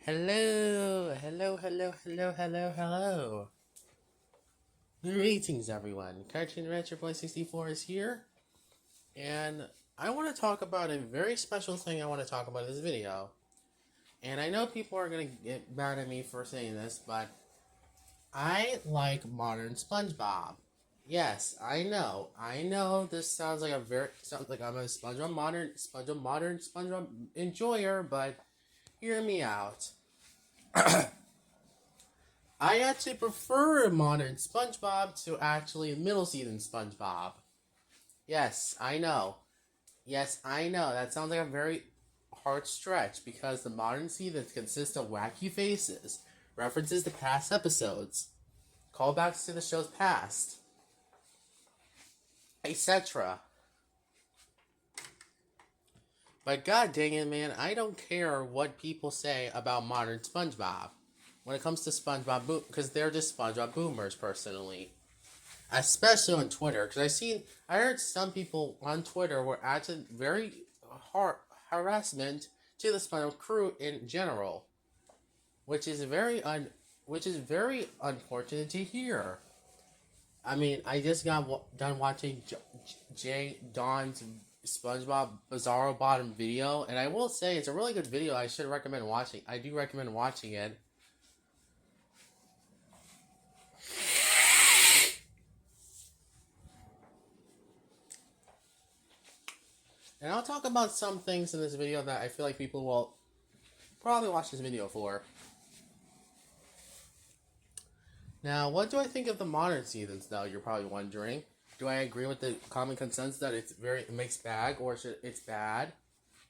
Hello. Greetings, everyone. Cartoon Adventure Boy 64 is here, and I want to talk about a very special thing I want to talk about in this video. And I know people are going to get mad at me for saying this, but I like Modern Spongebob. Yes, I know. This sounds like I'm a modern SpongeBob enjoyer, but hear me out. I actually prefer modern SpongeBob to actually middle season SpongeBob. Yes, I know. That sounds like a very hard stretch because the modern season consists of wacky faces, references to past episodes, callbacks to the show's past, etc. But god dang it, man, I don't care what people say about modern SpongeBob when it comes to SpongeBob, because they're just SpongeBob boomers, personally. Especially on Twitter, because I heard some people on Twitter were actually very hard harassment to the SpongeBob crew in general, which is very unfortunate to hear. I mean, I just got done watching Jay Don's SpongeBob Bizarro Bottom video, and I will say it's a really good video. I do recommend watching it. And I'll talk about some things in this video that I feel like people will probably watch this video for. Now, what do I think of the modern seasons, though, you're probably wondering? Do I agree with the common consensus that it's very mixed bag, or it's bad?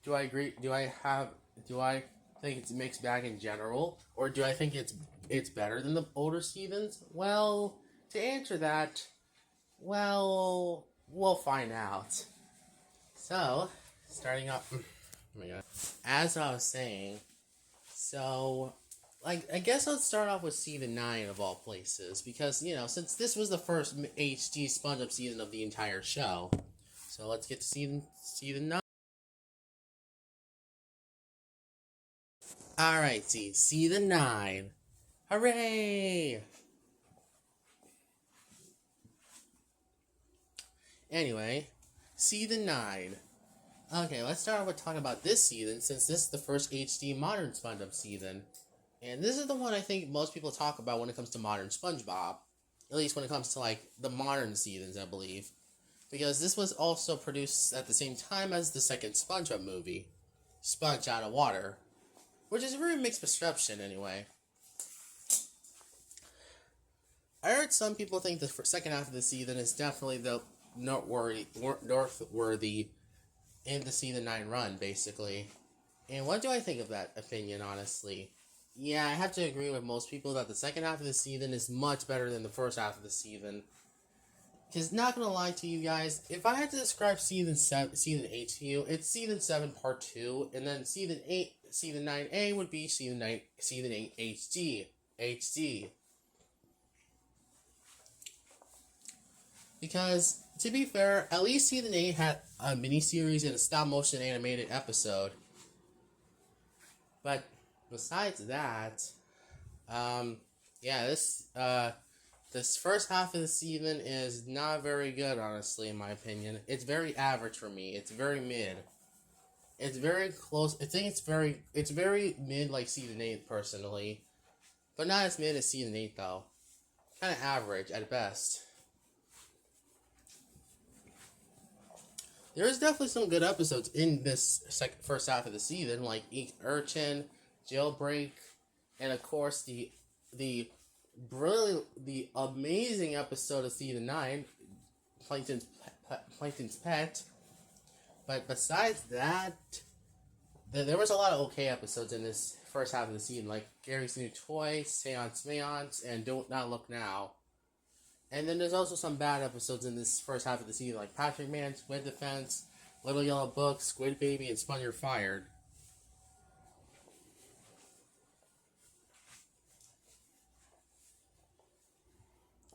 Do I think it's mixed bag in general, or do I think it's better than the older seasons? Well, to answer that, we'll find out. So, starting up, oh my god, as I was saying, I guess I'll start off with season 9 of all places, because, since this was the first HD SpongeBob season of the entire show. So let's get to season 9. Alright, season 9. Hooray! Anyway, season 9. Okay, let's start off with talking about this season, since this is the first HD modern SpongeBob season. And this is the one I think most people talk about when it comes to modern SpongeBob. At least when it comes to, the modern seasons, I believe. Because this was also produced at the same time as the second SpongeBob movie, Sponge Out of Water. Which is a very mixed perception, anyway. I heard some people think the second half of the season is definitely the noteworthy in the season 9 run, basically. And what do I think of that opinion, honestly? Yeah, I have to agree with most people that the second half of the season is much better than the first half of the season. Because, not gonna lie to you guys, if I had to describe season 8 to you, it's season 7 part 2, and then season 9A would be season 8 HD. Because, to be fair, at least season 8 had a miniseries and a stop-motion animated episode. But, besides that, this first half of the season is not very good, honestly, in my opinion. It's very average for me. It's very mid. It's very close. I think it's very mid, like season 8, personally. But not as mid as season 8, though. Kind of average, at best. There's definitely some good episodes in this first half of the season, like Eat Urchin, Jailbreak, and of course the amazing episode of season 9, Plankton's Pet. But besides that, there was a lot of okay episodes in this first half of the season, like Gary's New Toy, Seance Mayance, and Don't Not Look Now. And then there's also some bad episodes in this first half of the season, like Patrick Man, Squid Defense, Little Yellow Book, Squid Baby, and Spun You're Fired.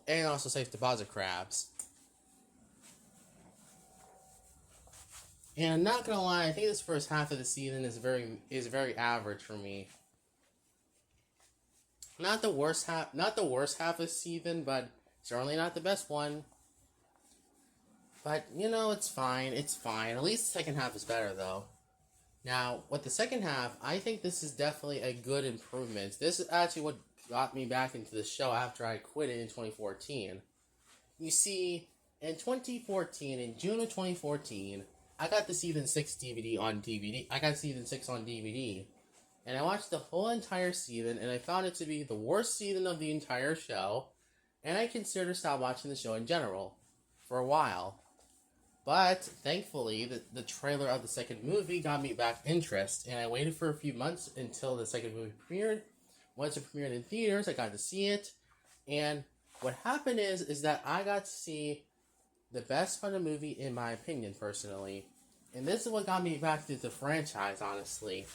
And also Safe Deposit Crabs. And I'm not gonna lie, I think this first half of the season is very average for me. not the worst half of season, but certainly not the best one. But, you know, it's fine. It's fine. At least the second half is better, though. Now, with the second half, I think this is definitely a good improvement. This is actually what got me back into the show after I quit it in 2014. You see, in 2014, in June of 2014, I got the Season 6 DVD on DVD. I got Season 6 on DVD. And I watched the whole entire season, and I found it to be the worst season of the entire show. And I considered stop watching the show in general for a while. But, thankfully, the trailer of the second movie got me back interest, and I waited for a few months until the second movie premiered. Once it premiered in theaters, I got to see it, and what happened is that I got to see the best part of the movie, in my opinion, personally. And this is what got me back into the franchise, honestly.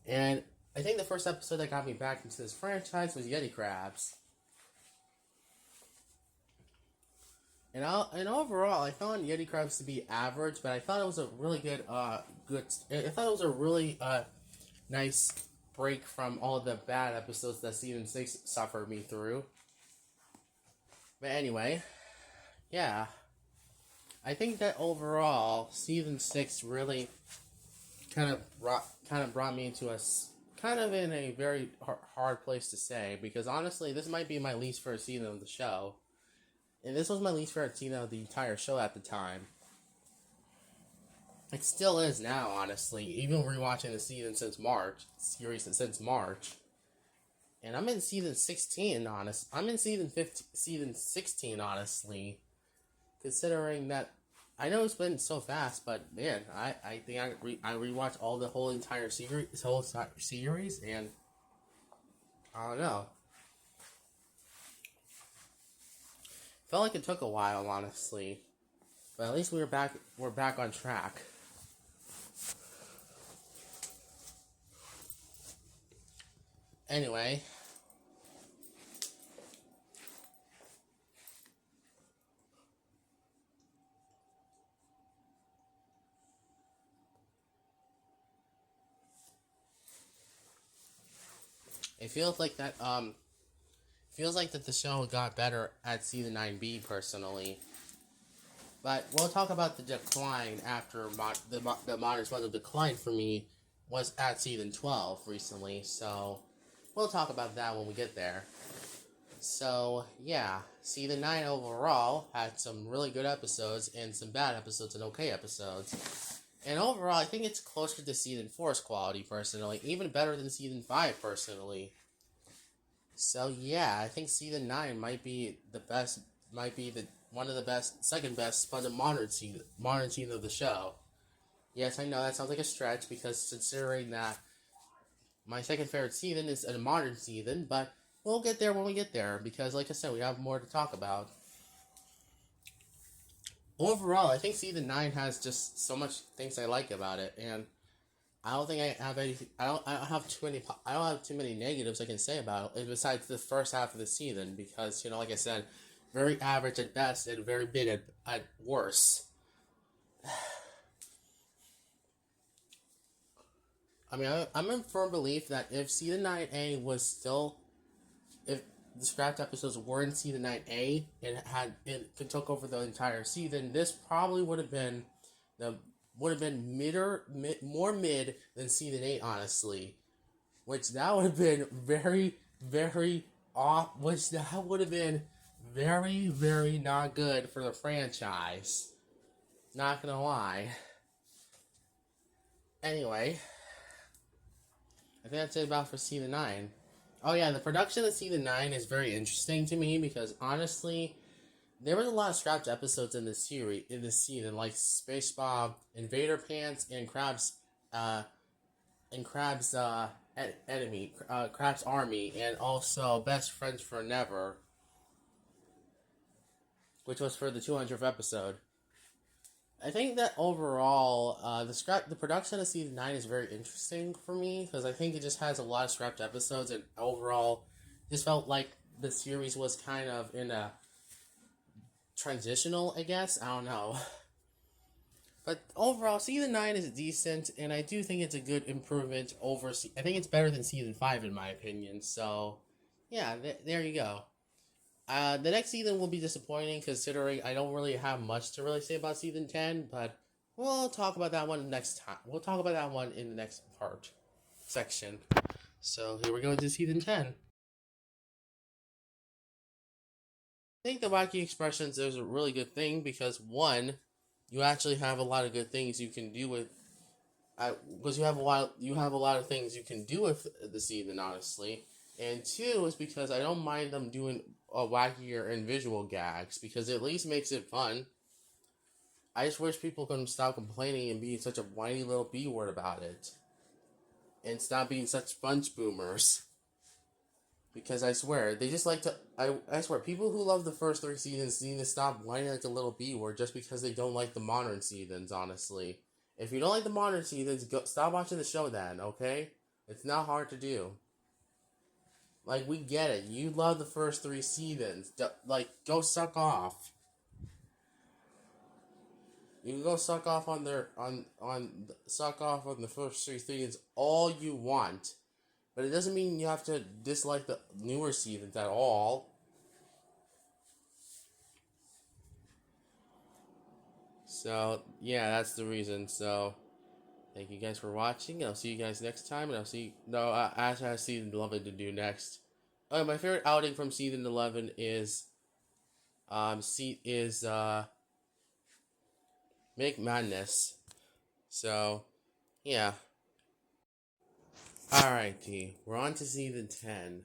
And I think the first episode that got me back into this franchise was Yeti Crabs. And overall, I found Yeti Crabs to be average, but I thought it was a really good. I thought it was a really nice break from all the bad episodes that Season 6 suffered me through. But anyway, yeah, I think that overall, Season 6 really kind of brought me into kind of in a very hard place to say, because honestly, this might be my least favorite season of the show. And this was my least favorite season of the entire show at the time. It still is now, honestly. Even rewatching the season since March. And I'm in season 16, I'm in season 16, honestly. Considering that, I know it's been so fast, but man, I think I rewatched all the whole entire series, and I don't know. Felt like it took a while, honestly, but at least we're back on track. Anyway, it feels like that the show got better at season 9B, personally. But we'll talk about the decline after the Modern Spongebob decline for me was at season 12 recently, so we'll talk about that when we get there. So, yeah, season 9 overall had some really good episodes and some bad episodes and okay episodes. And overall, I think it's closer to season 4's quality, personally, even better than season 5, personally. So yeah, I think season 9 might be one of the best, second best modern season of the show. Yes, I know that sounds like a stretch, because considering that my second favorite season is a modern season, but we'll get there when we get there, because like I said, we have more to talk about. Overall, I think season 9 has just so much things I like about it, and I don't think I have any. I don't have too many negatives I can say about it besides the first half of the season, because, you know, like I said, very average at best and very mid at worst. I mean, I'm in firm belief that if season 9A was still, if the scrapped episodes were in season 9A and it took over the entire season, this probably would have been more mid than season 8, honestly. Which that would have been very, very off. Which that would have been very, very not good for the franchise. Not gonna lie. Anyway, I think that's it about for season 9. Oh yeah, the production of season 9 is very interesting to me, because honestly, there was a lot of scrapped episodes in this season, like SpongeBob, Invader Pants, and Krabs Army, and also Best Friends Forever, which was for the 200th episode. I think that overall, the production of season 9 is very interesting for me, because I think it just has a lot of scrapped episodes, and overall, just felt like the series was kind of in a transitional, I guess. I don't know. But overall, season 9 is decent, and I do think it's a good improvement over. I think it's better than season 5, in my opinion. So, yeah, there you go. The next season will be disappointing considering I don't really have much to really say about season 10, but we'll talk about that one next time. We'll talk about that one in the next part section. So here we go to season 10. I think the wacky expressions is a really good thing because one, you actually have a lot of good things you can do with because you have a lot of things you can do with the season, honestly. And two is because I don't mind them doing wackier and visual gags because it at least makes it fun. I just wish people could stop complaining and being such a whiny little B word about it, and stop being such sponge boomers. Because I swear, they just like to. I swear, people who love the first three seasons need to stop whining like a little B word just because they don't like the modern seasons, honestly. If you don't like the modern seasons, stop watching the show then, okay? It's not hard to do. Like, we get it. You love the first three seasons. Like, go suck off. You can go suck off on suck off on the first three seasons all you want. But it doesn't mean you have to dislike the newer seasons at all. So, yeah, that's the reason. So, thank you guys for watching. I'll see you guys next time. And I'll see... No, I actually have season 11 to do next. Oh, my favorite outing from season 11 is... Make Madness. So, yeah. Alrighty, we're on to season 10.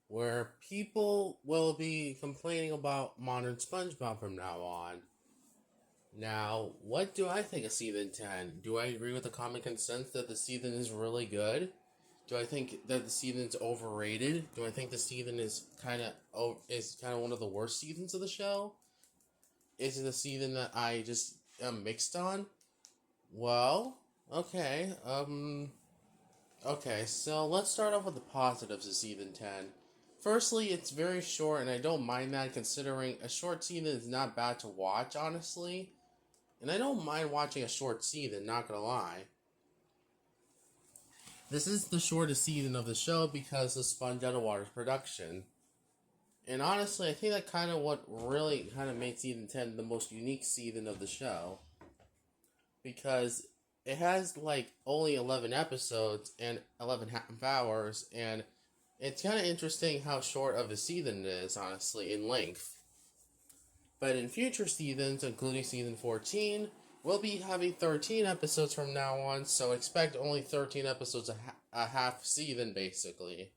Where people will be complaining about Modern Spongebob from now on. Now, what do I think of season 10? Do I agree with the common consensus that the season is really good? Do I think that the season's overrated? Do I think the season is kind of one of the worst seasons of the show? Is it a season that I just am mixed on? Well, okay. Okay, so let's start off with the positives of season 10. Firstly, it's very short, and I don't mind that considering a short season is not bad to watch, honestly. And I don't mind watching a short season, not gonna lie. This is the shortest season of the show because of Sponge Out of Water's production. And honestly, I think that kind of what really kind of made season 10 the most unique season of the show. Because it has like only 11 episodes and 11 half hours, and it's kind of interesting how short of a season it is, honestly, in length. But in future seasons, including season 14, we'll be having 13 episodes from now on, so expect only 13 episodes a half season, basically.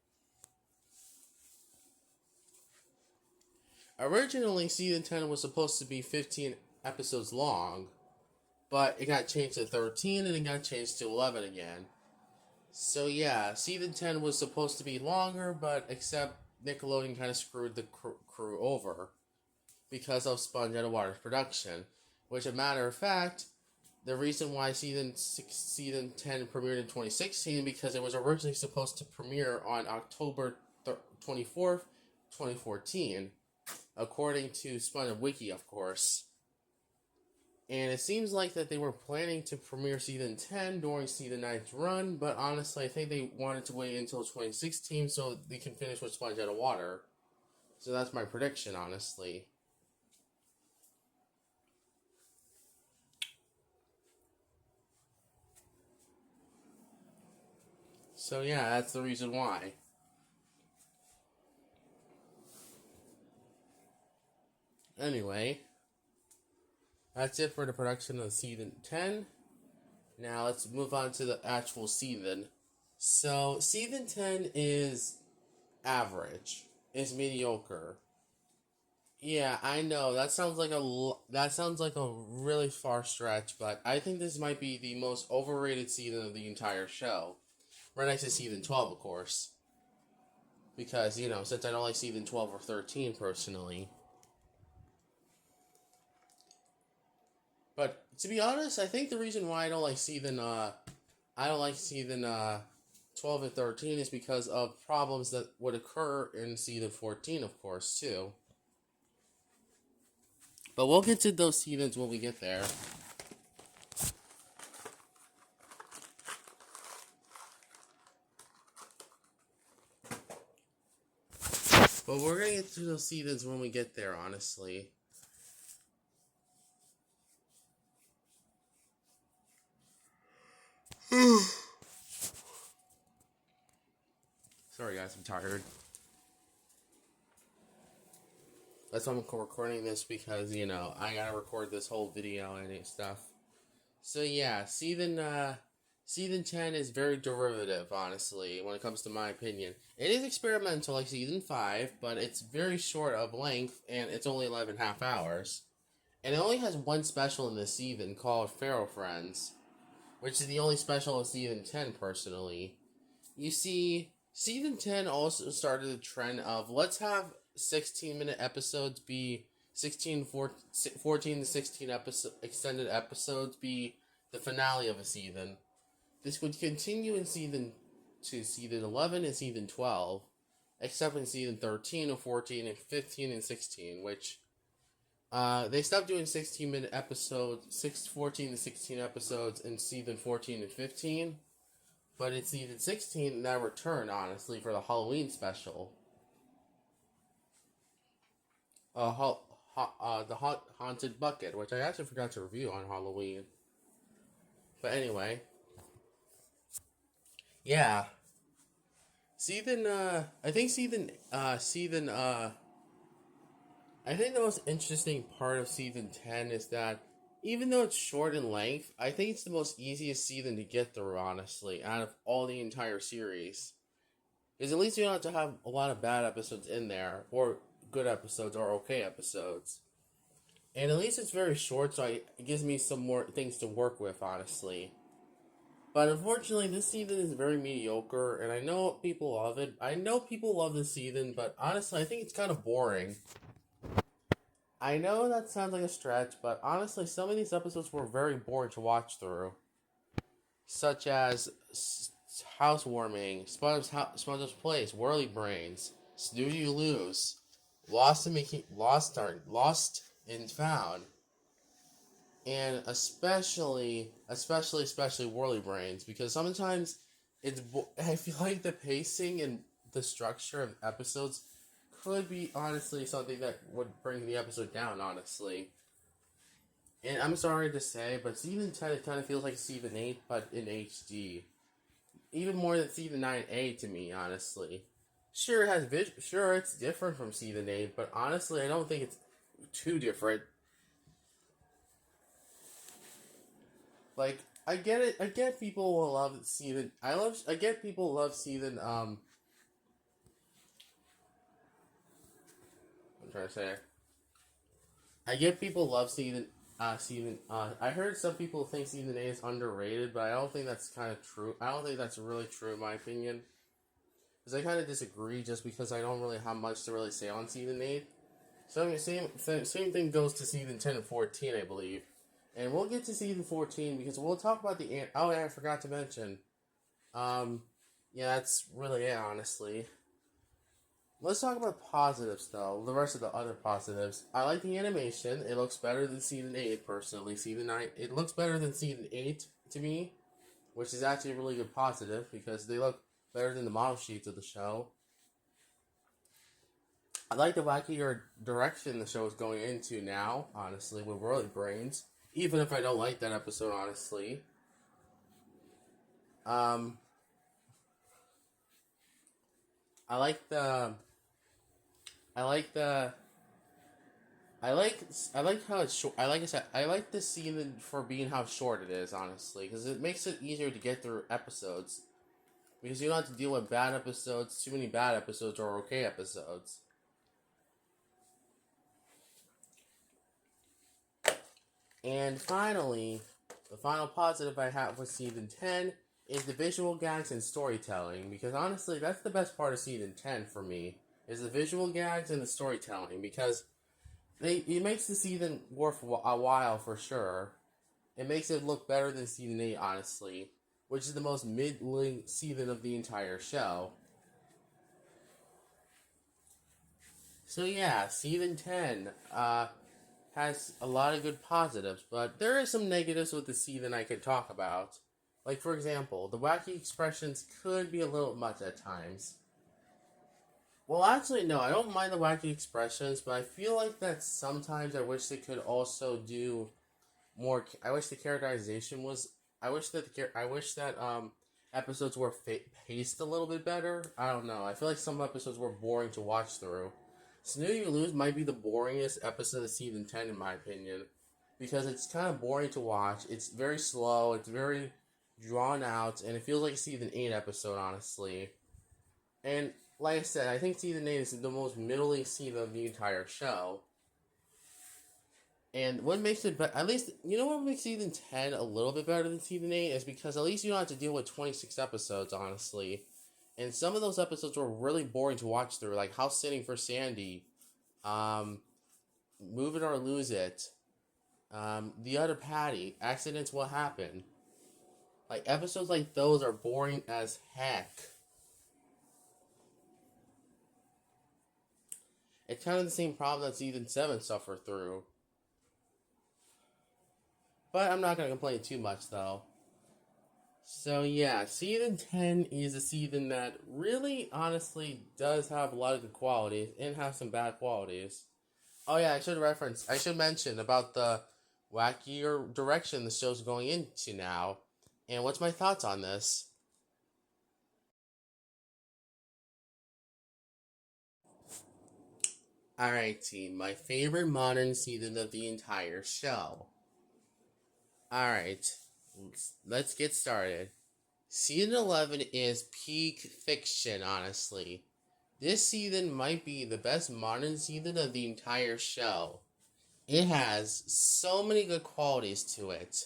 Originally, season 10 was supposed to be 15 episodes long, but it got changed to 13 and it got changed to 11 again. So yeah, season 10 was supposed to be longer, but except Nickelodeon kind of screwed the crew over because of Sponge Out of Water's production. Which, as a matter of fact, the reason why season 10 premiered in 2016 because it was originally supposed to premiere on October 24th, 2014, according to Spun Wiki, of course. And it seems like that they were planning to premiere season 10 during season 9's run, but honestly, I think they wanted to wait until 2016 so they can finish with Sponge Out of Water. So that's my prediction, honestly. So yeah, that's the reason why. Anyway, that's it for the production of season 10. Now let's move on to the actual season. So season 10 is average. It's mediocre. Yeah, I know that sounds like a really far stretch, but I think this might be the most overrated season of the entire show. Right next to season 12, of course. Because, since I don't like season 12 or 13 personally. But to be honest, I think the reason why I don't like season 12 and 13 is because of problems that would occur in season 14, of course, too. But we'll get to those seasons when we get there. But we're gonna get to those seasons when we get there, honestly. Sorry guys, I'm tired. That's why I'm recording this, because, you know, I gotta record this whole video and stuff. So yeah, season 10 is very derivative, honestly, when it comes to my opinion. It is experimental like season 5, but it's very short of length, and it's only 11.5 hours. And it only has one special in this season called Pharaoh Friends, which is the only special of season 10, personally. You see, season 10 also started a trend of, let's have 16-minute episodes be 14 to 16 extended episodes be the finale of a season. This would continue in season 11 and season 12, except in season 13 and 14 and 15 and 16, which they stopped doing 16-minute episodes, 14 to 16 episodes in season 14 and 15, but in season 16 that returned, honestly, for the Halloween special. The Haunted Bucket, which I actually forgot to review on Halloween. But anyway, yeah. I think the most interesting part of season 10 is that, even though it's short in length, I think it's the most easiest season to get through, honestly, out of all the entire series. Because at least you don't have to have a lot of bad episodes in there, or good episodes, or okay episodes. And at least it's very short, so it gives me some more things to work with, honestly. But unfortunately, this season is very mediocre, and I know people love it. I know people love this season, but honestly, I think it's kind of boring. I know that sounds like a stretch, but honestly, some of these episodes were very boring to watch through. Such as Housewarming, SpongeBob's Place, Whirly Brains, Snooty You Lose, Lost and Found, and especially Whirly Brains, because sometimes I feel like the pacing and the structure of episodes could be, honestly, something that would bring the episode down, honestly. And I'm sorry to say, but season 10, it kind of feels like season 8, but in HD. Even more than season 9A to me, honestly. Sure, it's different from season 8, but honestly, I don't think it's too different. Like, I get it. I get people will love season. I get people love season. I'm trying to say. I get people love season. I heard some people think season 8 is underrated, but I don't think that's kind of true. I don't think that's really true in my opinion. Because I kind of disagree, just because I don't really have much to really say on season 8. So same thing goes to season 10 and 14, I believe. And we'll get to season 14 because we'll talk about oh, yeah, I forgot to mention. Yeah, that's really it, honestly. Let's talk about positives, though. The rest of the other positives. I like the animation. It looks better than season 8, personally. Season 9, it looks better than season 8 to me, which is actually a really good positive because they look better than the model sheets of the show. I like the wackier direction the show is going into now, honestly, with Whirly Brains. Even if I don't like that episode, honestly. I like how it's short. Like I said, I like this season for being how short it is, honestly, because it makes it easier to get through episodes. Because you don't have to deal with bad episodes, too many bad episodes, or okay episodes. And finally, the final positive I have with season 10 is the visual gags and storytelling, because honestly, that's the best part of season 10 for me, is the visual gags and the storytelling, because it makes the season worth a while for sure. It makes it look better than season 8, honestly, which is the most middling season of the entire show. So yeah, season 10 has a lot of good positives, but there are some negatives with the season I could talk about. Like, for example, the wacky expressions could be a little much at times. Well, actually, no, I don't mind the wacky expressions, but I feel like that sometimes I wish they could also do more. I wish the characterization was. I wish that episodes were paced a little bit better. I don't know. I feel like some episodes were boring to watch through. Snooze You Lose might be the boringest episode of season 10 in my opinion, because it's kind of boring to watch. It's very slow. It's very drawn out, and it feels like a season 8 episode, honestly. And like I said, I think season 8 is the most middling season of the entire show. And what makes it, at least, you know what makes season 10 a little bit better than season 8 is because at least you don't have to deal with 26 episodes, honestly. And some of those episodes were really boring to watch through, like House Sitting for Sandy, um, Move It or Lose It, The Other Patty, Accidents Will Happen. Like, episodes like those are boring as heck. It's kind of the same problem that season 7 suffered through. But I'm not going to complain too much, though. So, yeah, season 10 is a season that really, honestly, does have a lot of good qualities and have some bad qualities. Oh, yeah, I should mention about the wackier direction the show's going into now. And what's my thoughts on this? Alright, team, my favorite modern season of the entire show. Alright, let's get started. Season 11 is peak fiction, honestly. This season might be the best modern season of the entire show. It has so many good qualities to it.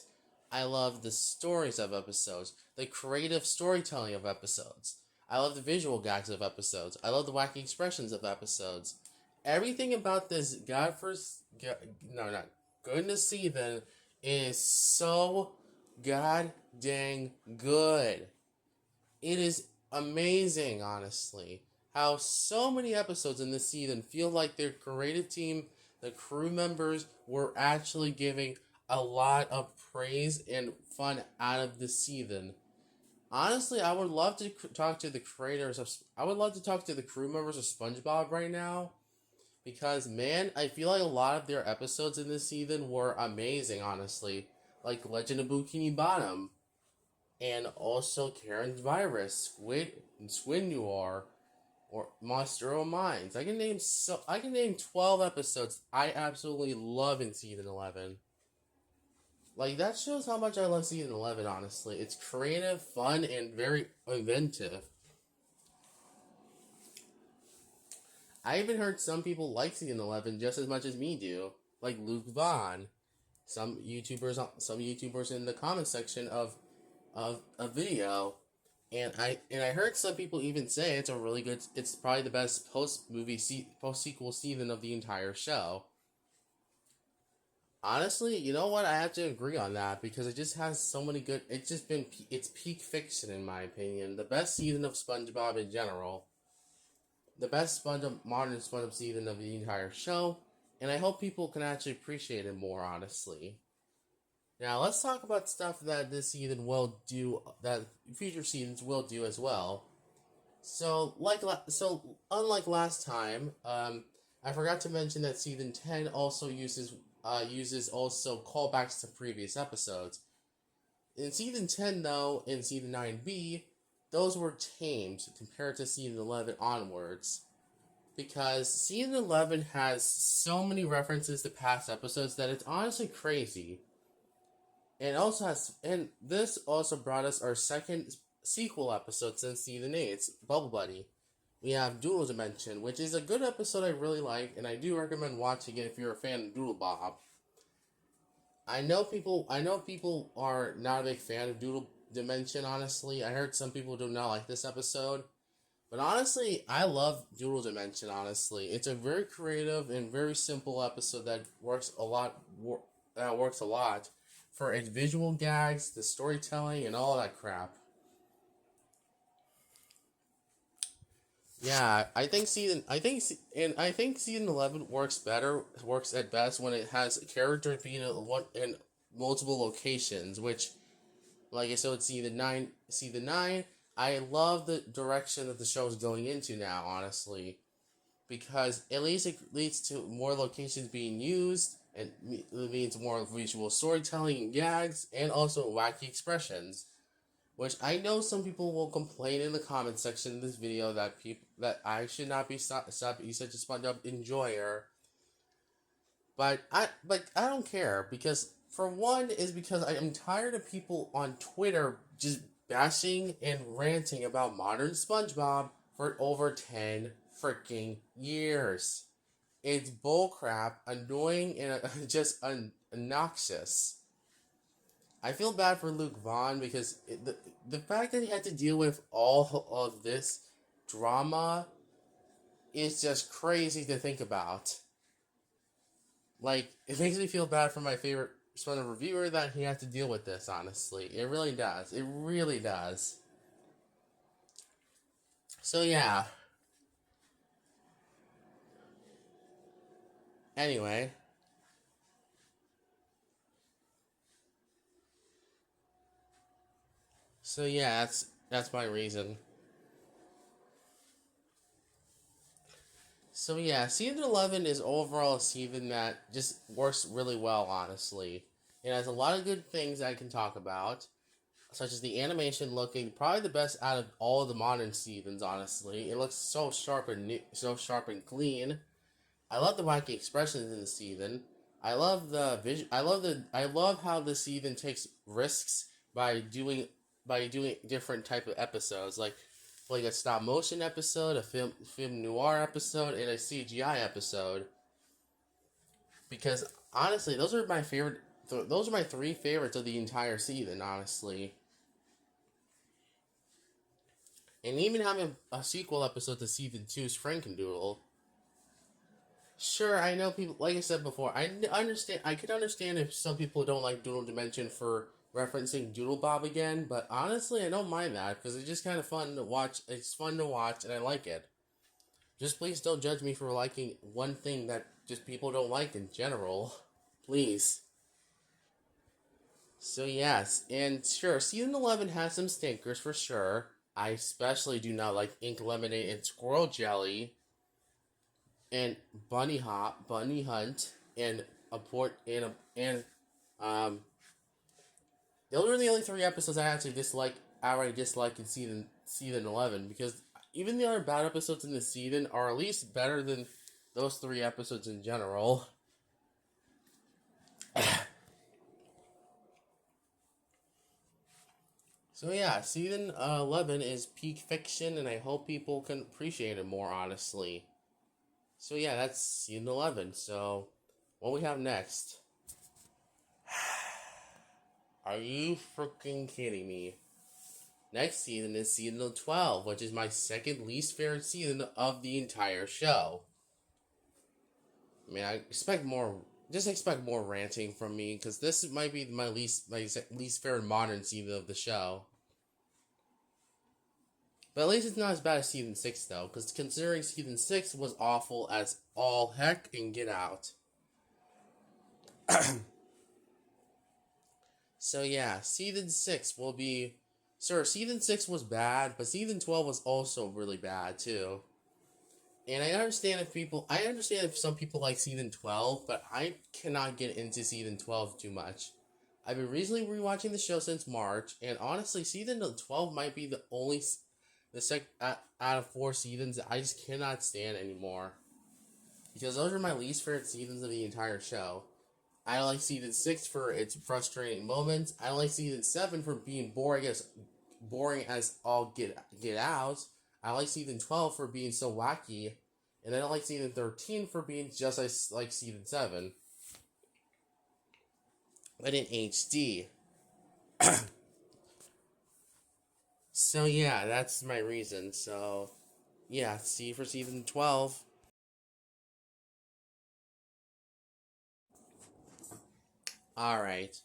I love the stories of episodes, the creative storytelling of episodes. I love the visual gags of episodes. I love the wacky expressions of episodes. Everything about this goodness season is so god dang good. It is amazing, honestly, how so many episodes in this season feel like their creative team, the crew members, were actually giving a lot of praise and fun out of this season. Honestly, I would love to talk to the creators of. I would love to talk to the crew members of SpongeBob right now, because man, I feel like a lot of their episodes in this season were amazing. Honestly, like Legend of Bikini Bottom, and also Karen's Virus, Squid Noir, or Monster of Minds. I can name 12 episodes I absolutely love in season 11. Like, that shows how much I love season 11, honestly. It's creative, fun, and very inventive. I even heard some people like season 11 just as much as me do, like Luke Vaughn. Some YouTubers in the comment section of a video, and I heard some people even say it's a really good. It's probably the best post sequel season of the entire show. Honestly, you know what? I have to agree on that because it just has so many good. It's peak fiction in my opinion. The best season of SpongeBob in general. The best modern SpongeBob season of the entire show, and I hope people can actually appreciate it more. Honestly. Now let's talk about stuff that this season will do, that future seasons will do as well. Unlike last time, I forgot to mention that season 10 also uses also callbacks to previous episodes. In season 10, though, in season 9B, those were tamed compared to season 11 onwards, because season 11 has so many references to past episodes that it's honestly crazy. And this also brought us our second sequel episode since season 8. It's Bubble Buddy. We have Doodle Dimension, which is a good episode I really like, and I do recommend watching it if you're a fan of Doodle Bob. I know people are not a big fan of Doodle Dimension, honestly. I heard some people do not like this episode. But honestly, I love Doodle Dimension, honestly. It's a very creative and very simple episode that works a lot for its visual gags, the storytelling, and all that crap. Yeah, I think season 11 works at best when it has characters being in multiple locations, which, like I said, with season 9, I love the direction that the show is going into now, honestly. because at least it leads to more locations being used, and it means more visual storytelling, gags, and also wacky expressions. Which I know some people will complain in the comment section of this video that I should not be stop be such a SpongeBob enjoyer. But I don't care, because for one is because I am tired of people on Twitter just bashing and ranting about Modern Spongebob for over 10 freaking years. It's bullcrap, annoying, and just obnoxious. I feel bad for Luke Vaughn because the fact that he had to deal with all of this drama is just crazy to think about. Like, it makes me feel bad for my favorite SpongeBob reviewer that he had to deal with this, honestly. It really does. It really does. So, yeah. Anyway. So, yeah, that's my reason. So, yeah, season 11 is overall a season that just works really well, honestly. It has a lot of good things I can talk about, such as the animation looking probably the best out of all of the modern seasons. Honestly, it looks so sharp and clean. I love the wacky expressions in the season. I love the vision. I love how the season takes risks by doing different type of episodes, like a stop motion episode, a film noir episode, and a CGI episode. Because honestly, those are my favorite. Those are my three favorites of the entire season. Honestly. And even having a sequel episode to season 2's Frankendoodle. Sure, I know people. Like I said before, I understand. I could understand if some people don't like Doodle Dimension for referencing Doodle Bob again, but honestly, I don't mind that because it's just kind of fun to watch. It's fun to watch, and I like it. Just please don't judge me for liking one thing that just people don't like in general. Please. So yes, and sure, season 11 has some stinkers for sure. I especially do not like Ink Lemonade and Squirrel Jelly, and Bunny Hunt, and a port and um. Those are the only three episodes I actually outright dislike in season 11, because even the other bad episodes in the season are at least better than those three episodes in general. So yeah, season 11 is peak fiction, and I hope people can appreciate it more, honestly. So yeah, that's season 11. So, what we have next? Are you freaking kidding me? Next season is season 12, which is my second least favorite season of the entire show. I mean, I expect more. Just expect more ranting from me, because this might be my least favorite modern season of the show. But at least it's not as bad as season 6, though, because considering season 6 was awful as all heck and get out. So yeah, season 6 will be... Sir, season 6 was bad, but season 12 was also really bad, too. And I understand if some people like season 12, but I cannot get into season 12 too much. I've been recently rewatching the show since March, and honestly, season 12 might be the only... out of 4 seasons that I just cannot stand anymore. Because those are my least favorite seasons of the entire show. I don't like season 6 for its frustrating moments. I don't like season 7 for being boring as all get out. I like season 12 for being so wacky. And I don't like season 13 for being just like season 7. But in HD. So yeah, that's my reason. So yeah, see for season 12. Alright,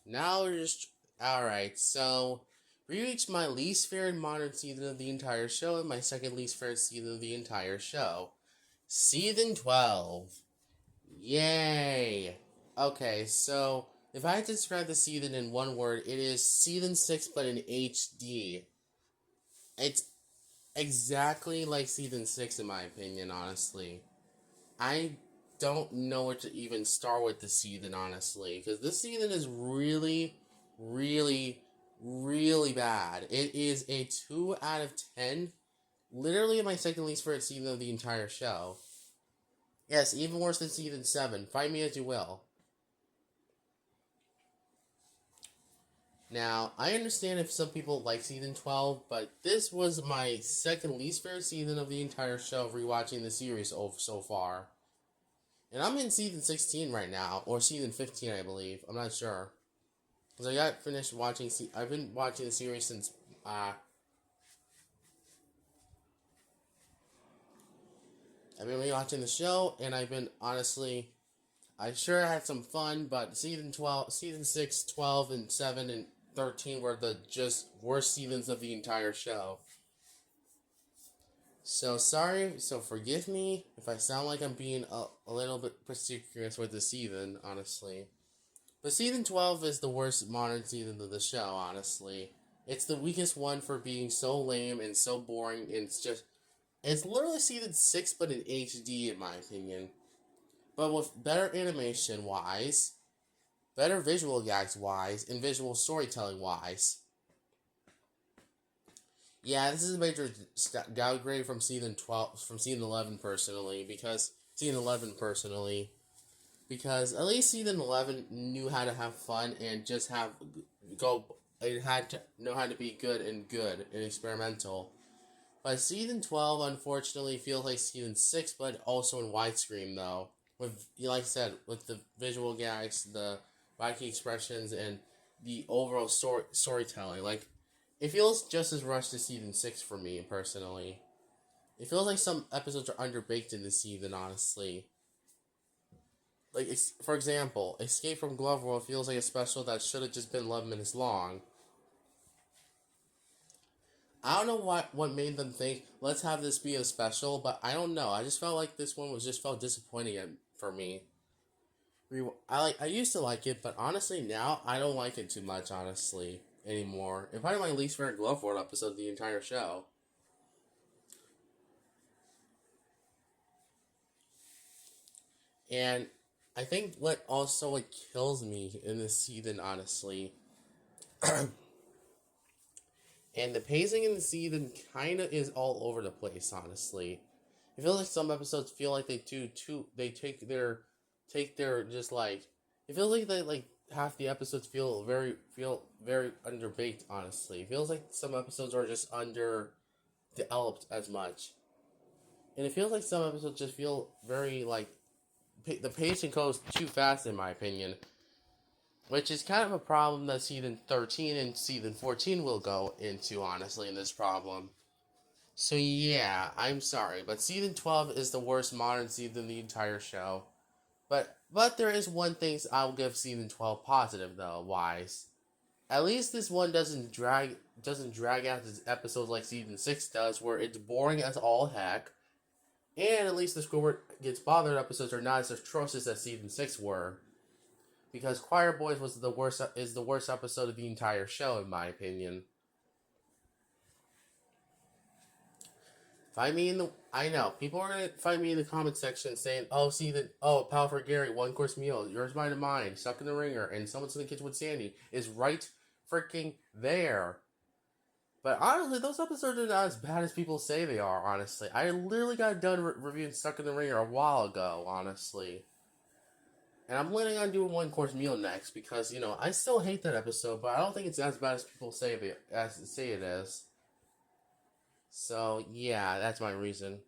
so we reached my least favorite modern season of the entire show and my second least favorite season of the entire show. Season 12. Yay! Okay, so if I had to describe the season in one word, it is season 6 but in HD. It's exactly like season 6 in my opinion, honestly. I don't know where to even start with this season, honestly, because this season is really, really, really bad. It is a 2 out of 10. Literally my second least favorite season of the entire show. Yes, even worse than season 7. Fight me as you will. Now, I understand if some people like season 12, but this was my second least favorite season of the entire show, rewatching the series so far. And I'm in season 16 right now, or season 15, I believe. I'm not sure. Because I got finished watching, I've been watching the series since, I've been rewatching the show, and I've been, honestly, I sure had some fun, but season 6, 12, and 7, and 13 were the just worst seasons of the entire show. So sorry, so forgive me if I sound like I'm being a little bit precocious with the season, honestly. But season 12 is the worst modern season of the show, honestly. It's the weakest one for being so lame and so boring, and it's literally season 6 but in HD in my opinion. But with better animation wise, better visual gags wise, and visual storytelling wise. Yeah, this is a major downgrade from season 12, from season 11 personally, because at least season 11 knew how to have fun and just it had to know how to be good and experimental. But season 12 unfortunately feels like season 6, but also in widescreen though. With, like I said, with the visual gags, the wacky expressions, and the overall storytelling. Like, it feels just as rushed as season 6 for me, personally. It feels like some episodes are underbaked in this season, honestly. Like, for example, Escape from Glove World feels like a special that should have just been 11 minutes long. I don't know what made them think, let's have this be a special, but I don't know. I just felt like this one felt disappointing for me. I used to like it, but honestly now I don't like it too much, honestly, anymore. It's probably my least favorite Glove World episode of the entire show. And I think what kills me in this season, honestly, and the pacing in the season kind of is all over the place, honestly. It feels like some episodes feel like they take their just like, it feels like half the episodes feel very underbaked, honestly. It feels like some episodes are just under developed as much. And it feels like some episodes just feel very like the pacing goes too fast in my opinion. Which is kind of a problem that season 13 and season 14 will go into, honestly, in this problem. So yeah, I'm sorry, but season 12 is the worst modern season in the entire show. But there is one thing I'll give season 12 positive though, wise. At least this one doesn't drag out its episodes like season 6 does, where it's boring as all heck. And at least the Squidward Gets Bothered episodes are not as atrocious as season 6 were. Because Choir Boys is the worst episode of the entire show, in my opinion. Find me in the. I know people are gonna find me in the comment section saying, "Oh, Pal for Gary, one course meal, yours, mine, and mine, Stuck in the Ringer, and Someone's in the Kitchen with Sandy is right freaking there." But honestly, those episodes are not as bad as people say they are. Honestly, I literally got done reviewing Stuck in the Ringer a while ago. Honestly. And I'm planning on doing one course meal next because I still hate that episode, but I don't think it's as bad as people say it is. So yeah, that's my reason.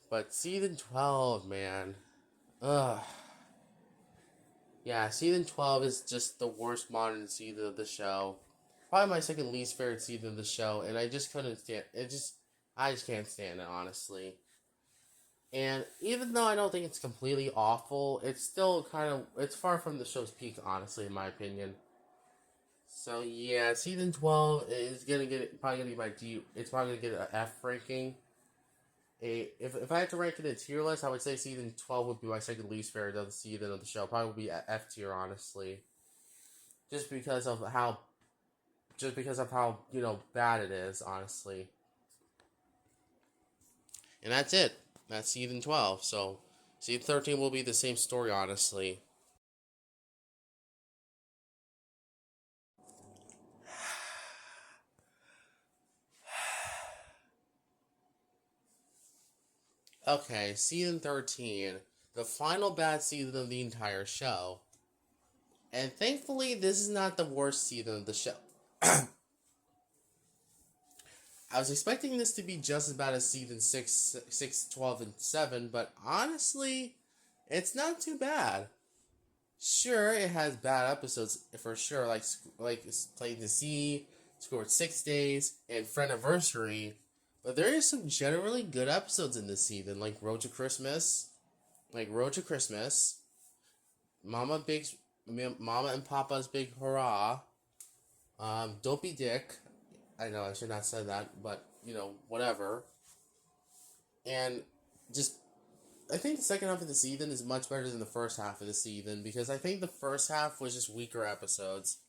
But season 12, man, ugh, yeah, season 12 is just the worst modern season of the show. Probably my second least favorite season of the show, and I just couldn't stand it. I just can't stand it, honestly. And even though I don't think it's completely awful, it's still it's far from the show's peak, honestly, in my opinion. So yeah, season 12 is probably gonna be my D. It's probably gonna get an F ranking. If I had to rank it in a tier list, I would say season 12 would be my second least favorite of the season of the show. Probably would be F tier, honestly, just because of how bad it is, honestly. And that's it. That's season 12. So season 13 will be the same story, honestly. Okay, season 13. The final bad season of the entire show. And thankfully, this is not the worst season of the show. I was expecting this to be just as bad as season 6, 12, and 7, but honestly, it's not too bad. Sure, it has bad episodes for sure, like Playing the Sea, Scored 6 Days, and Friendiversary, but there is some generally good episodes in this season, like Road to Christmas, Mama Big's, Mama and Papa's Big Hurrah, Don't Be Dick. I know I should not have said that, but whatever. And just I think the second half of the season is much better than the first half of the season because I think the first half was just weaker episodes.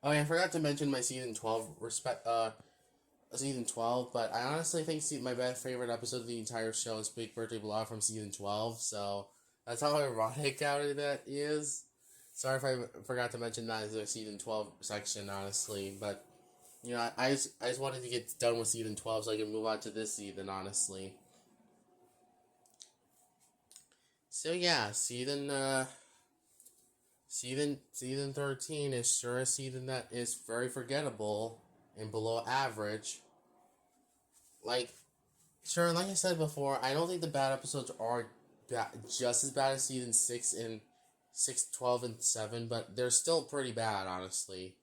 Oh, yeah, I forgot to mention my season 12, but I honestly think my best favorite episode of the entire show is Big Birthday Blah from season 12, so that's how ironic out of that is. Sorry if I forgot to mention that as a season 12 section, honestly, but I just wanted to get done with season 12 so I can move on to this season, honestly. So yeah, season 13 is sure a season that is very forgettable and below average. Like I said before, I don't think the bad episodes are just as bad as season 6 and 6, 12, and 7, but they're still pretty bad, honestly.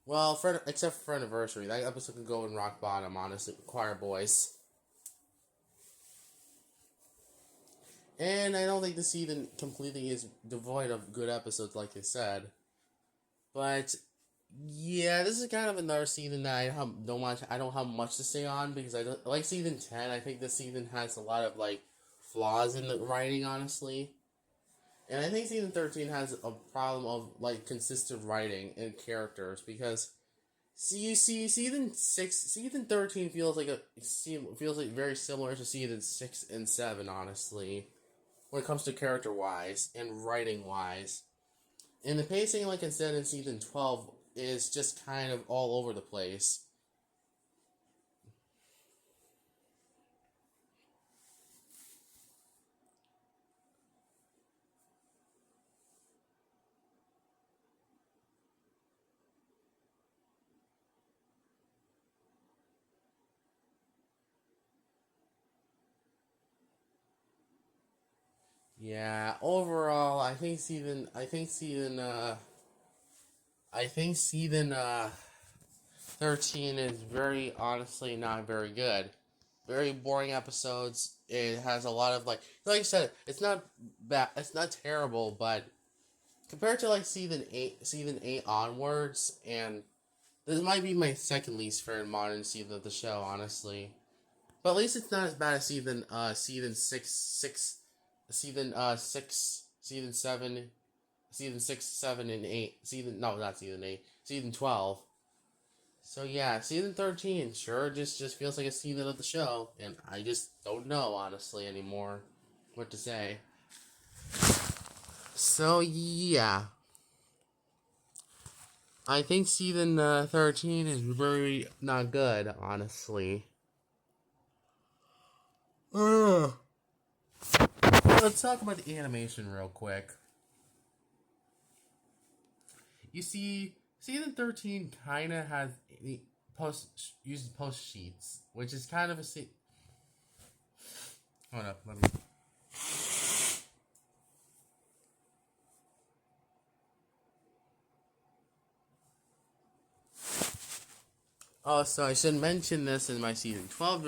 Well, except for Anniversary. That episode can go in rock bottom, honestly. Choir Boys. And I don't think the season completely is devoid of good episodes, like I said. But yeah, this is kind of another season that I don't have much to say on because I don't like season 10. I think this season has a lot of flaws in the writing, honestly. And I think season 13 has a problem of consistent writing and characters because season 13 feels very similar to season 6 and 7, honestly, when it comes to character wise and writing wise. And the pacing, like I said in season 12, is just kind of all over the place. Yeah, overall, I think season 13 is very honestly not very good. Very boring episodes. It has a lot of like I said, it's not bad. It's not terrible, but compared to season 8 onwards, and this might be my second least favorite modern season of the show, honestly. But at least it's not as bad as season 7, season 6, 7, and 8. Not season 8, season 12. So yeah, season 13 sure just feels like a season of the show, and I just don't know honestly anymore what to say. So yeah, I think season 13 is very not good, honestly. Let's talk about the animation real quick. You see, season 13 kind of has uses post sheets, which is kind of a hold up, let me. Oh, so I should mention this in my season 12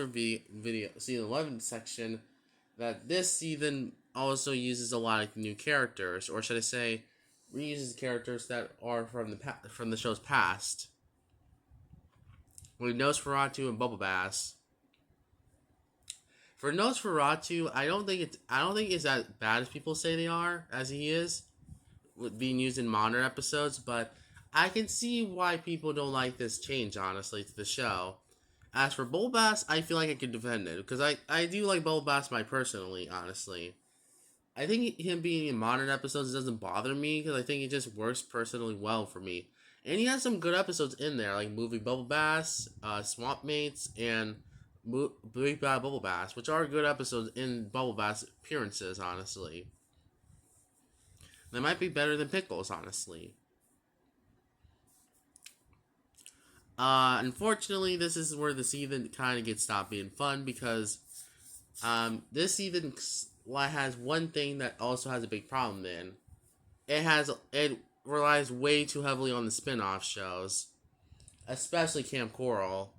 video, season 11 section, that this season also uses a lot of new characters, or should I say, reuses characters that are from the show's past. With Nosferatu and Bubble Bass. For Nosferatu, I don't think it's as bad as people say they are, as he is, being used in modern episodes, but I can see why people don't like this change, honestly, to the show. As for Bulbass, I feel like I can defend it, because I do like Bulbass personally, honestly. I think him being in modern episodes doesn't bother me, because I think it just works personally well for me. And he has some good episodes in there, like Movie Bubble Bass, Swamp Mates, and Big Bad Bubble Bass, which are good episodes in Bubble Bass appearances, honestly. They might be better than Pickles, honestly. Unfortunately, this is where the season kind of gets stopped being fun, because this season has one thing that also has a big problem. Then it relies way too heavily on the spin-off shows, especially Camp Coral,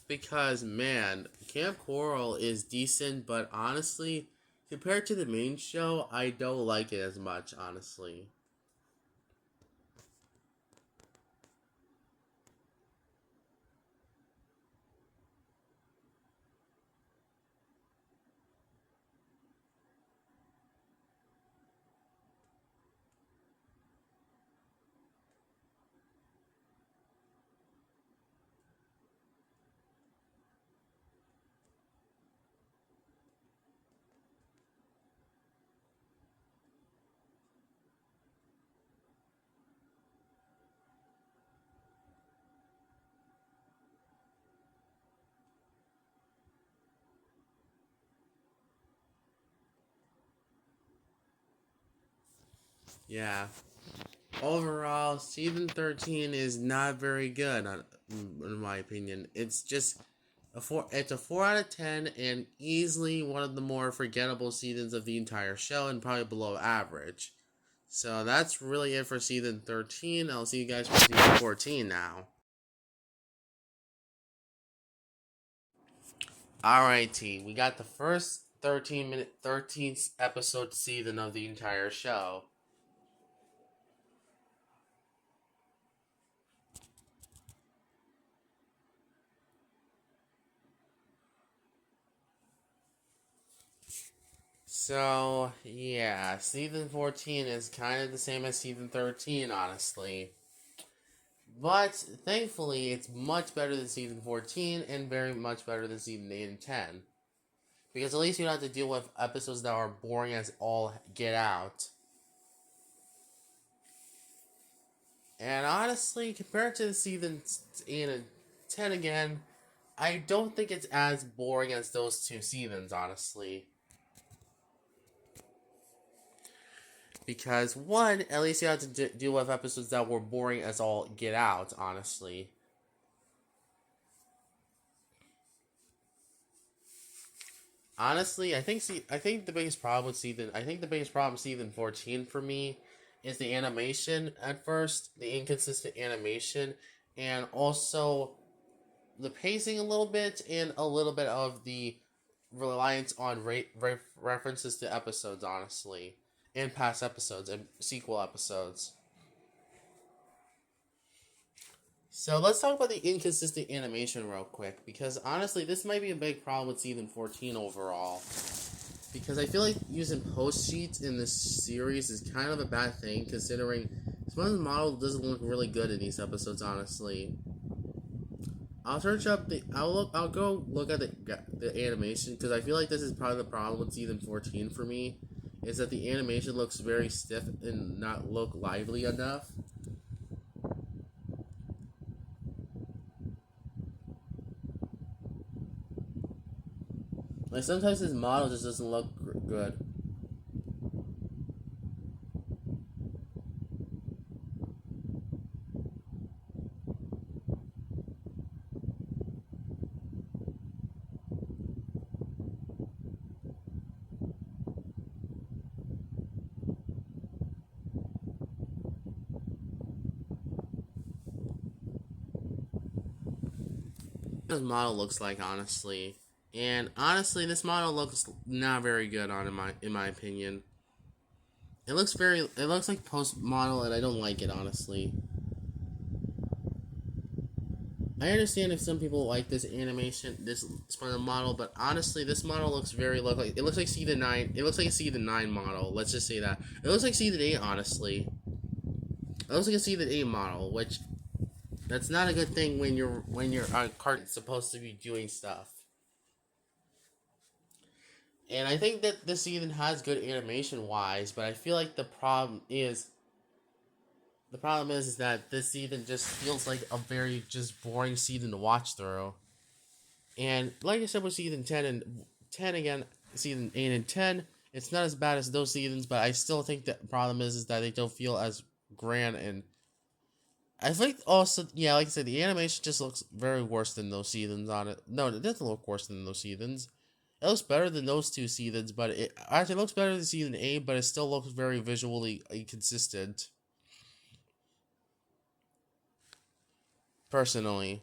because man, Camp Coral is decent, but honestly, compared to the main show, I don't like it as much, honestly. Yeah. Overall, season 13 is not very good, in my opinion. It's just it's a 4 out of 10, and easily one of the more forgettable seasons of the entire show, and probably below average. So that's really it for season 13. I'll see you guys for season 14 now. Alrighty, we got the first 13th episode season of the entire show. So, yeah, season 14 is kind of the same as season 13, honestly. But, thankfully, it's much better than season 14, and very much better than season 8 and 10. Because at least you don't have to deal with episodes that are boring as all get out. And honestly, compared to season 8 and 10 again, I don't think it's as boring as those two seasons, honestly. Because, one, at least you have to deal with episodes that were boring as all get out, honestly. Honestly, I think the biggest problem with season 14 for me is the animation at first, the inconsistent animation, and also the pacing a little bit, and a little bit of the reliance on references to episodes, honestly, and past episodes and sequel episodes. So let's talk about the inconsistent animation real quick, because honestly, this might be a big problem with season 14 overall. Because I feel like using post sheets in this series is kind of a bad thing, considering Sponge's model doesn't look really good in these episodes, honestly. I'll search up I'll go look at the animation, because I feel like this is probably the problem with season 14 for me, is that the animation looks very stiff and not look lively enough. Like, sometimes his model just doesn't look good. His model looks like, honestly. And honestly, this model looks not very good on in my opinion. It looks like post model, and I don't like it, honestly. I understand if some people like this animation, this SpongeBob model, but honestly, this model looks very like it looks like Season 9. It looks like a Season 9 model. Let's just say that it looks like Season 8. Honestly, it looks like a Season 8 model, which that's not a good thing when you're on cart supposed to be doing stuff. And I think that this season has good animation wise, but I feel like the problem is that this season just feels like a very just boring season to watch through. And like I said with season 10 again, season 8 and 10, it's not as bad as those seasons, but I still think the problem is that they don't feel as grand. And I think also, yeah, like I said, the animation just looks very worse than those seasons on it. No, it doesn't look worse than those seasons. It looks better than those two seasons, but it actually looks better than season 8, but it still looks very visually inconsistent. Personally.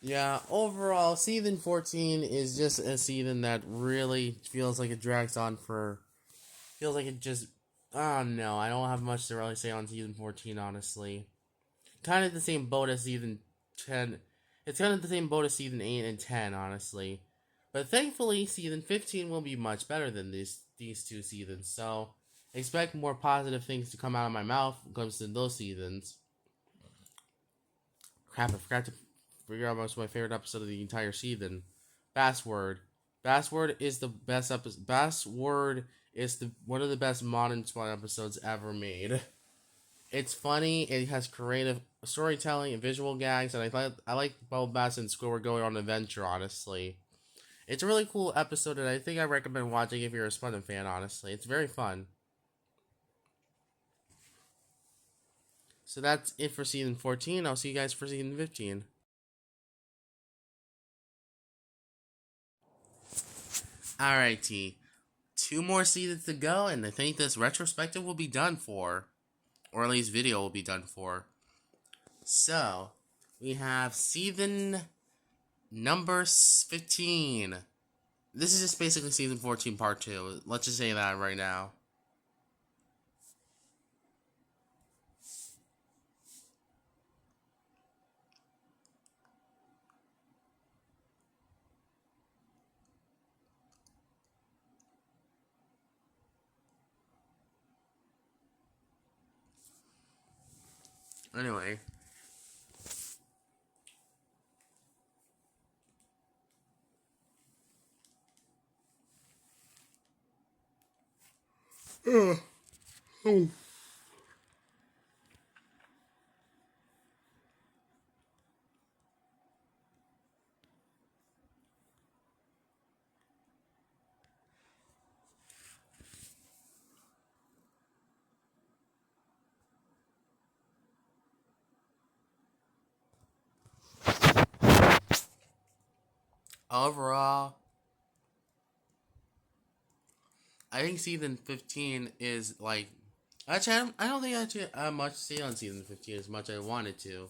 Yeah, overall, season 14 is just a season that really feels like it drags on for. Feels like it just. Oh no, I don't have much to really say on season 14, honestly. Kind of the same boat as season 10. It's kind of the same boat as season 8 and 10, honestly. But thankfully, season 15 will be much better than these two seasons, so expect more positive things to come out of my mouth when it comes to those seasons. Crap, I forgot to figure out what's my favorite episode of the entire season. Bassword. Bassword is the best episode. Bassword is the one of the best Modern Spongebob episodes ever made. It's funny. It has creative storytelling and visual gags, and I like Bubble Bass and Squidward going on an adventure. Honestly, it's a really cool episode, and I think I recommend watching if you're a SpongeBob fan. Honestly, it's very fun. So that's it for season 14. I'll see you guys for season 15. Alrighty, two more seasons to go, and I think this retrospective will be done for, or at least video will be done for. So we have season number 15. This is just basically season 14 part 2. Let's just say that right now. Anyway. Overall, I think season 15 is like. Actually, I don't think I actually have much to say on season 15 as much as I wanted to.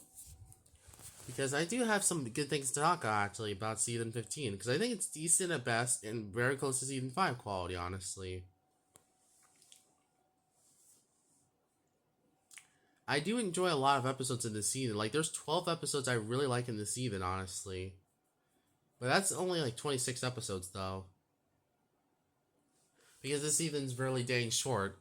Because I do have some good things to talk actually about season 15. Because I think it's decent at best and very close to season 5 quality, honestly. I do enjoy a lot of episodes in this season. Like, there's 12 episodes I really like in this season, honestly. But that's only like 26 episodes, though. Because this season's really dang short.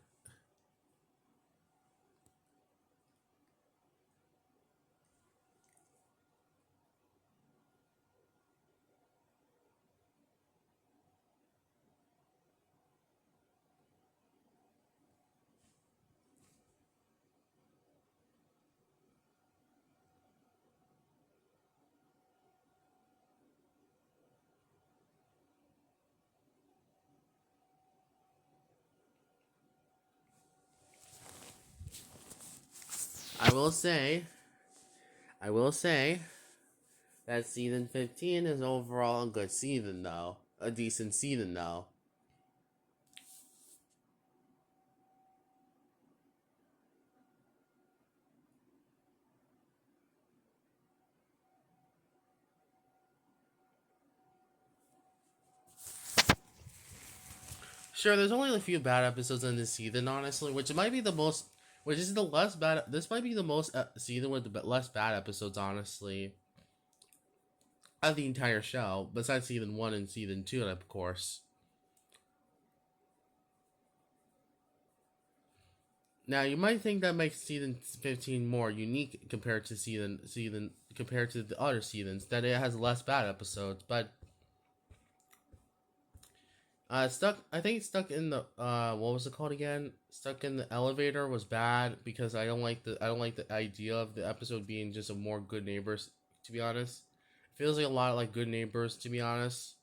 I will say, I will say that season 15 is overall a good season, though. A decent season, though. Sure, there's only a few bad episodes in this season, honestly, which might be the most, which is the less bad. This might be the most season with the less bad episodes, honestly, of the entire show, besides season 1 and season 2, of course. Now, you might think that makes season 15 more unique compared to compared to the other seasons, that it has less bad episodes, but I think stuck in the what was it called again? Stuck in the elevator was bad because I don't like the idea of the episode being just a more Good Neighbors. To be honest, it feels like a lot like Good Neighbors. To be honest.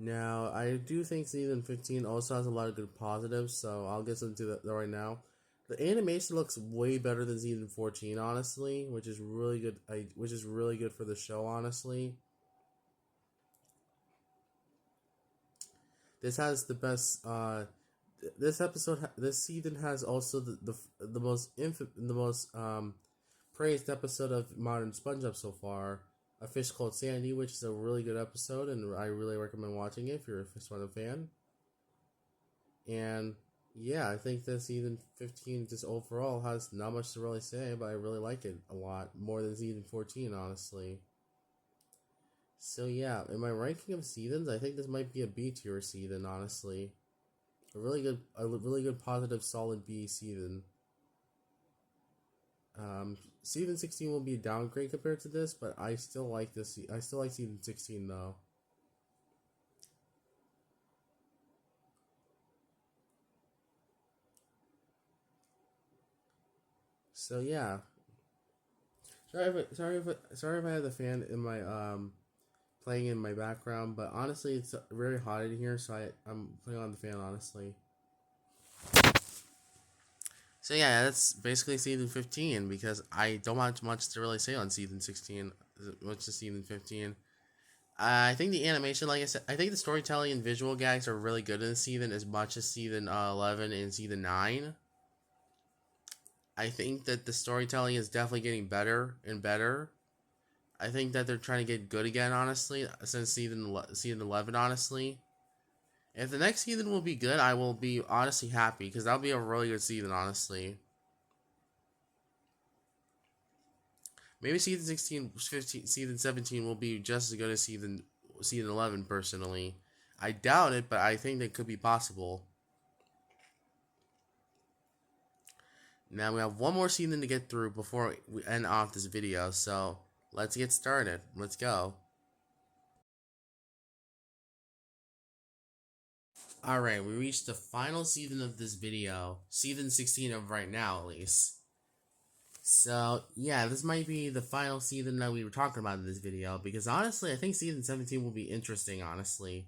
Now, I do think season 15 also has a lot of good positives, so I'll get into that right now. The animation looks way better than season 14, honestly, which is really good. Which is really good for the show, honestly. This has the best. This season has also the most praised episode of Modern Spongebob so far. A Fish Called Sandy, which is a really good episode, and I really recommend watching it if you're a Fish fan. And yeah, I think that season 15 just overall has not much to really say, but I really like it a lot more than season 14, honestly. So yeah, in my ranking of seasons, I think this might be a B tier season, honestly. A really good, positive, solid B season. Season 16 will be a downgrade compared to this, but I still like this. I still like season 16 though. So yeah, sorry if I have the fan in my playing in my background, but honestly, it's very hot in here, so I'm putting on the fan honestly. So yeah, that's basically season 15 because I don't have much to really say on season 16, which is season 15. I think the animation, like I said, I think the storytelling and visual gags are really good in this season as much as season 11 and season 9. I think that the storytelling is definitely getting better and better. I think that they're trying to get good again, honestly, since season 11, honestly. If the next season will be good, I will be honestly happy because that'll be a really good season, honestly. Maybe season 16, 15, season 17 will be just as good as season 11, personally. I doubt it, but I think that could be possible. Now we have one more season to get through before we end off this video, so let's get started. Let's go. Alright, we reached the final season of this video. Season 16 of right now, at least. So, yeah, this might be the final season that we were talking about in this video, because honestly, I think season 17 will be interesting, honestly.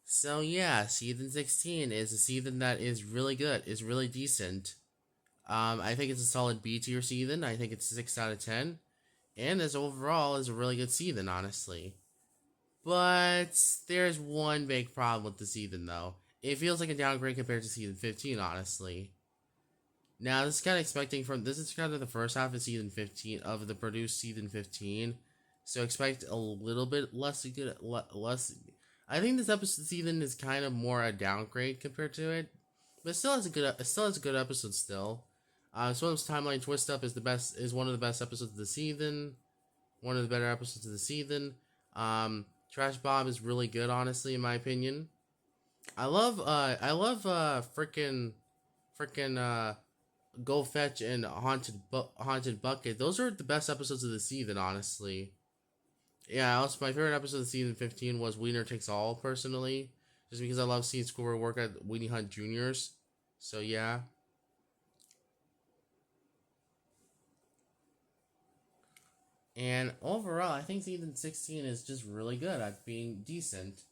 So, yeah, season 16 is a season that is really good, is really decent. I think it's a solid B tier season. I think it's 6 out of 10. And as overall is a really good season, honestly. But there's one big problem with the season, though. It feels like a downgrade compared to season 15, honestly. Now, this is kind of the first half of season 15 of the produced season 15, so expect a little bit less good, less. I think this episode season is kind of more a downgrade compared to it, but it still has a good episode still. Swim's timeline twist up is one of the best episodes of the season, one of the better episodes of the season. Trash Bob is really good, honestly, in my opinion. I love freaking Go Fetch and Haunted Bucket. Those are the best episodes of the season, honestly. Yeah, also my favorite episode of season 15 was Wiener Takes All, personally, just because I love seeing Squidward work at Weenie Hunt Juniors. So yeah. And overall, I think season 16 is just really good at being decent.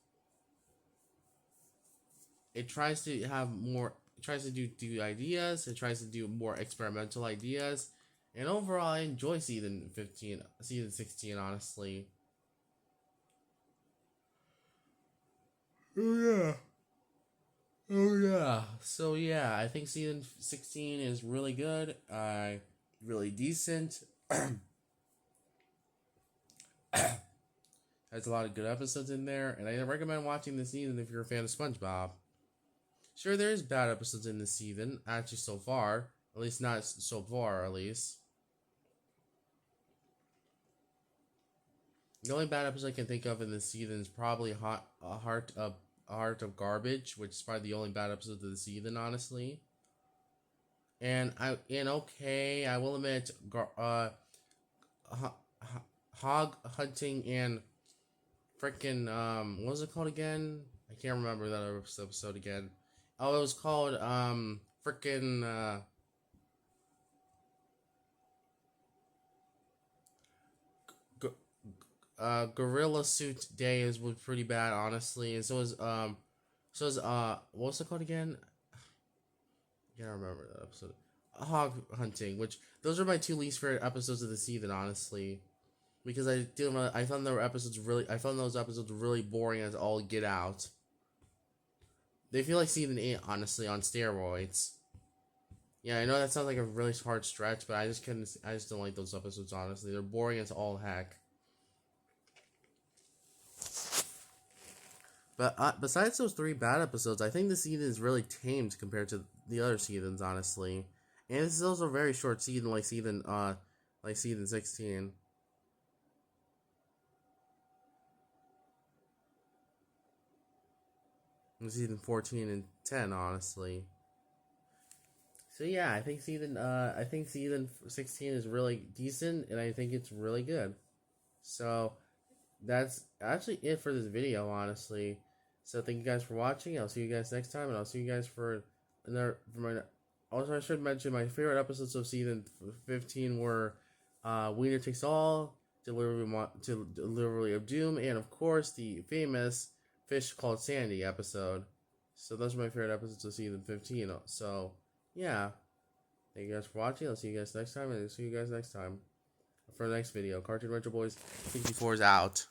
It tries to have more, it tries to do ideas, it tries to do more experimental ideas, and overall, I enjoy season 16, honestly. Oh yeah. Oh yeah. So yeah, I think season 16 is really good. Really decent. Has a lot of good episodes in there, and I recommend watching this season if you're a fan of SpongeBob. Sure, there's bad episodes in this season, actually so far. At least not so far, at least. The only bad episode I can think of in this season is probably a Heart of Garbage, which is probably the only bad episode of the season, honestly. Okay, I will admit, hog hunting and freaking what was it called again? I can't remember that episode again. Oh, it was called freaking Gorilla Suit Day was pretty bad, honestly, and what was it called again? I can't remember that episode. Hog hunting, which those are my two least favorite episodes of the season, honestly, because I found those episodes really boring as all get out. They feel like season 8, honestly, on steroids. Yeah, I know that sounds like a really hard stretch, but I just don't like those episodes, honestly. They're boring as all heck. But besides those 3 bad episodes, I think the season is really tamed compared to the other seasons, honestly. And this is also a very short season, like season 16. And season 14 and 10, honestly. So yeah, I think season 16 is really decent, and I think it's really good. So that's actually it for this video, honestly. So thank you guys for watching. I'll see you guys next time, and I'll see you guys for another. Also, I should mention my favorite episodes of season 15 were Winner Takes All, Delivery of Doom, and of course the famous Fish Called Sandy episode. So those are my favorite episodes of season 15. So yeah, thank you guys for watching. I'll see you guys next time, and I'll see you guys next time for the next video. Cartoon Retro Boys 64 is out.